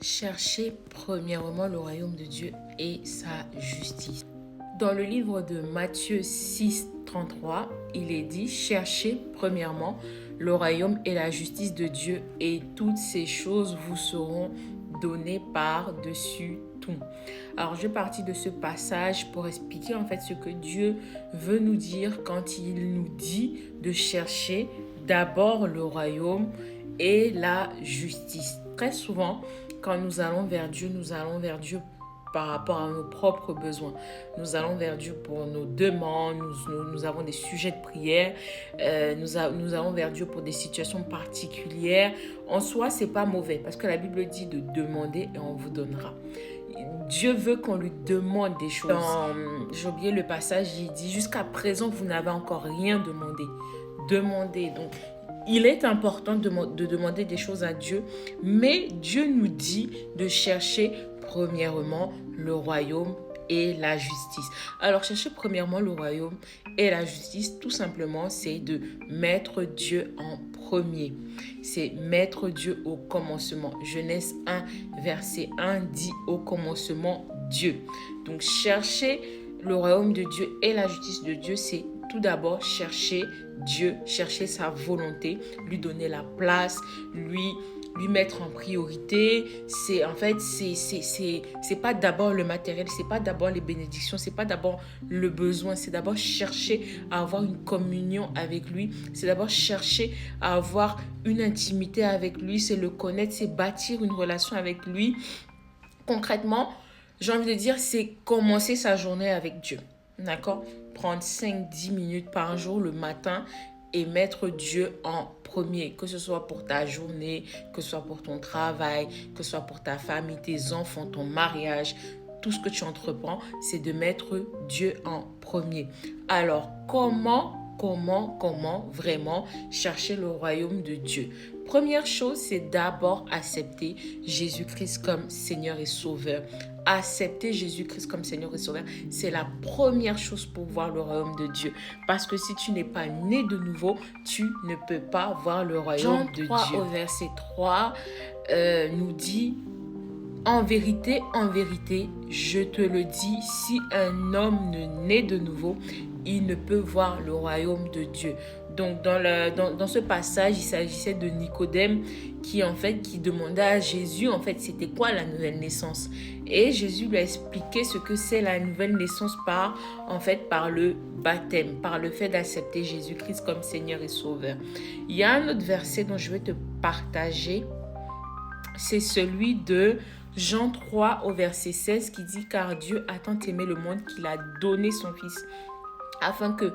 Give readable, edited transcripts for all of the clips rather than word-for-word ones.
Cherchez premièrement le royaume de Dieu et sa justice. Dans le livre de Matthieu 6, 33, il est dit « Cherchez premièrement le royaume et la justice de Dieu et toutes ces choses vous seront données par-dessus tout. » Alors, je vais partir de ce passage pour expliquer en fait ce que Dieu veut nous dire quand il nous dit de chercher d'abord le royaume et la justice. Très souvent, quand nous allons vers Dieu par rapport à nos propres besoins. Nous allons vers Dieu pour nos demandes, nous avons des sujets de prière, nous allons vers Dieu pour des situations particulières. En soi, ce n'est pas mauvais parce que la Bible dit de demander et on vous donnera. Dieu veut qu'on lui demande des choses. J'ai oublié le passage, il dit « Jusqu'à présent, vous n'avez encore rien demandé. » Demandez. Donc, il est important de demander des choses à Dieu, mais Dieu nous dit de chercher premièrement le royaume et la justice. Alors, chercher premièrement le royaume et la justice, tout simplement, c'est de mettre Dieu en premier. C'est mettre Dieu au commencement. Genèse 1, verset 1 dit au commencement Dieu. Donc, chercher le royaume de Dieu et la justice de Dieu, c'est tout d'abord chercher Dieu, chercher sa volonté, lui donner la place, lui mettre en priorité. C'est pas d'abord le matériel, c'est pas d'abord les bénédictions, c'est pas d'abord le besoin, c'est d'abord chercher à avoir une communion avec lui, c'est d'abord chercher à avoir une intimité avec lui, c'est le connaître, c'est bâtir une relation avec lui. Concrètement, j'ai envie de dire, c'est commencer sa journée avec Dieu. D'accord? Prendre 5-10 minutes par jour le matin et mettre Dieu en premier, que ce soit pour ta journée, que ce soit pour ton travail, que ce soit pour ta famille, tes enfants, ton mariage, tout ce que tu entreprends, c'est de mettre Dieu en premier. Alors, comment vraiment chercher le royaume de Dieu? Première chose, c'est d'abord accepter Jésus-Christ comme Seigneur et Sauveur. Accepter Jésus-Christ comme Seigneur et Sauveur, c'est la première chose pour voir le royaume de Dieu. Parce que si tu n'es pas né de nouveau, tu ne peux pas voir le royaume de Dieu. Jean 3 au verset 3 nous dit « En vérité, je te le dis, si un homme ne naît de nouveau, il ne peut voir le royaume de Dieu. » Donc, dans ce passage, il s'agissait de Nicodème qui demandait à Jésus, c'était quoi la nouvelle naissance? Et Jésus lui a expliqué ce que c'est la nouvelle naissance par le baptême, par le fait d'accepter Jésus-Christ comme Seigneur et Sauveur. Il y a un autre verset dont je vais te partager, c'est celui de Jean 3 au verset 16 qui dit « Car Dieu a tant aimé le monde qu'il a donné son Fils, afin que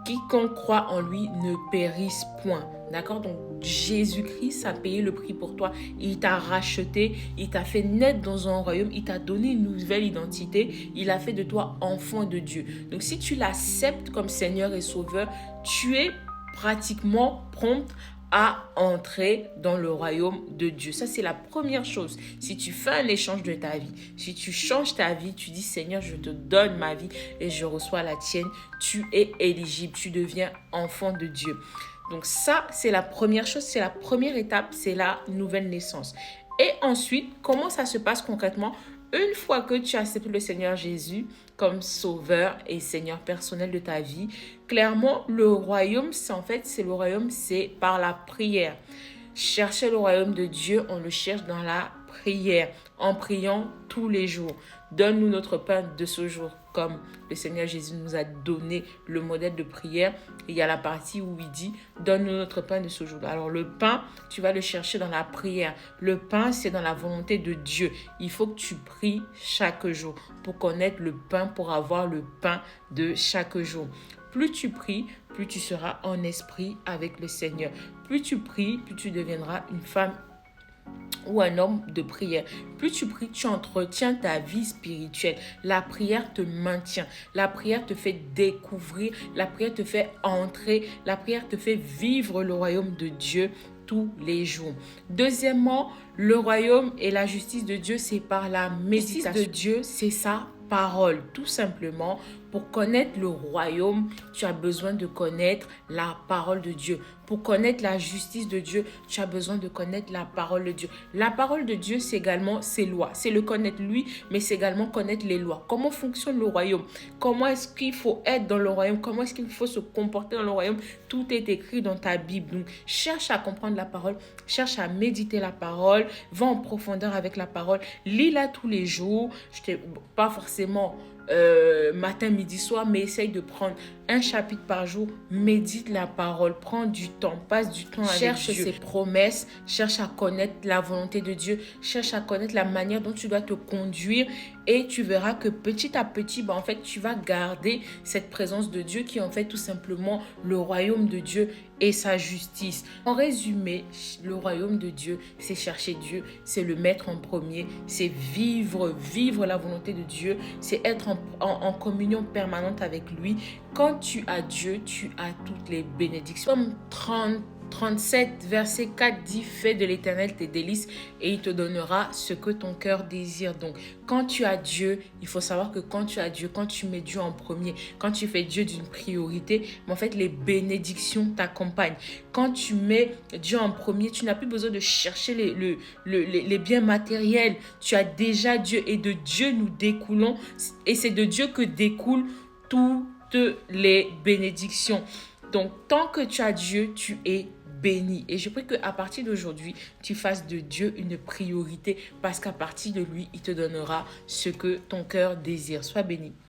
quiconque croit en lui ne périsse point. » D'accord? Donc, Jésus-Christ a payé le prix pour toi. Il t'a racheté, il t'a fait naître dans un royaume, il t'a donné une nouvelle identité, il a fait de toi enfant de Dieu. Donc, si tu l'acceptes comme Seigneur et Sauveur, tu es pratiquement prompte à entrer dans le royaume de Dieu. Ça, c'est la première chose. Si tu fais un échange de ta vie, si tu changes ta vie, tu dis « Seigneur, je te donne ma vie et je reçois la tienne », tu es éligible, tu deviens enfant de Dieu. Donc ça, c'est la première chose, c'est la première étape, c'est la nouvelle naissance. Et ensuite, comment ça se passe concrètement? Une fois que tu acceptes le Seigneur Jésus comme sauveur et Seigneur personnel de ta vie, clairement, le royaume, c'est par la prière. Chercher le royaume de Dieu, on le cherche dans la prière, en priant tous les jours. Donne-nous notre pain de ce jour, comme le Seigneur Jésus nous a donné le modèle de prière. Il y a la partie où il dit « Donne-nous notre pain de ce jour ». Alors le pain, tu vas le chercher dans la prière. Le pain, c'est dans la volonté de Dieu. Il faut que tu pries chaque jour pour connaître le pain, pour avoir le pain de chaque jour. Plus tu pries, plus tu seras en esprit avec le Seigneur. Plus tu pries, plus tu deviendras une femme ou un homme de prière. Plus tu pries, tu entretiens ta vie spirituelle. La prière te maintient. La prière te fait découvrir. La prière te fait entrer. La prière te fait vivre le royaume de Dieu tous les jours. Deuxièmement, le royaume et la justice de Dieu, c'est par la méditation de Dieu, c'est sa parole. Tout simplement, Pour connaître le royaume, tu as besoin de connaître la parole de Dieu. Pour connaître la justice de Dieu, tu as besoin de connaître la parole de Dieu. La parole de Dieu, c'est également ses lois. C'est le connaître lui, mais c'est également connaître les lois. Comment fonctionne le royaume? Comment est-ce qu'il faut être dans le royaume? Comment est-ce qu'il faut se comporter dans le royaume? Tout est écrit dans ta Bible. Donc, cherche à comprendre la parole, cherche à méditer la parole, va en profondeur avec la parole, lis-la tous les jours. Pas forcément matin, midi, soir, mais essaye de prendre un chapitre par jour, médite la parole, prends du temps, passe du temps avec Dieu. Cherche ses promesses, cherche à connaître la volonté de Dieu, cherche à connaître la manière dont tu dois te conduire et tu verras que petit à petit, en fait, tu vas garder cette présence de Dieu qui est en fait tout simplement le royaume de Dieu et sa justice. En résumé, le royaume de Dieu, c'est chercher Dieu, c'est le mettre en premier, c'est vivre la volonté de Dieu, c'est être en communion permanente avec lui. Quand tu as Dieu, tu as toutes les bénédictions. Comme 37, verset 4 dit, fais de l'Éternel tes délices et il te donnera ce que ton cœur désire. Donc, quand tu as Dieu, il faut savoir que quand tu as Dieu, quand tu mets Dieu en premier, quand tu fais Dieu d'une priorité, en fait, les bénédictions t'accompagnent. Quand tu mets Dieu en premier, tu n'as plus besoin de chercher les biens matériels. Tu as déjà Dieu et de Dieu nous découlons et c'est de Dieu que découlent toutes les bénédictions. Donc, tant que tu as Dieu, tu es béni. Et je prie qu'à partir d'aujourd'hui, tu fasses de Dieu une priorité parce qu'à partir de lui, il te donnera ce que ton cœur désire. Sois béni.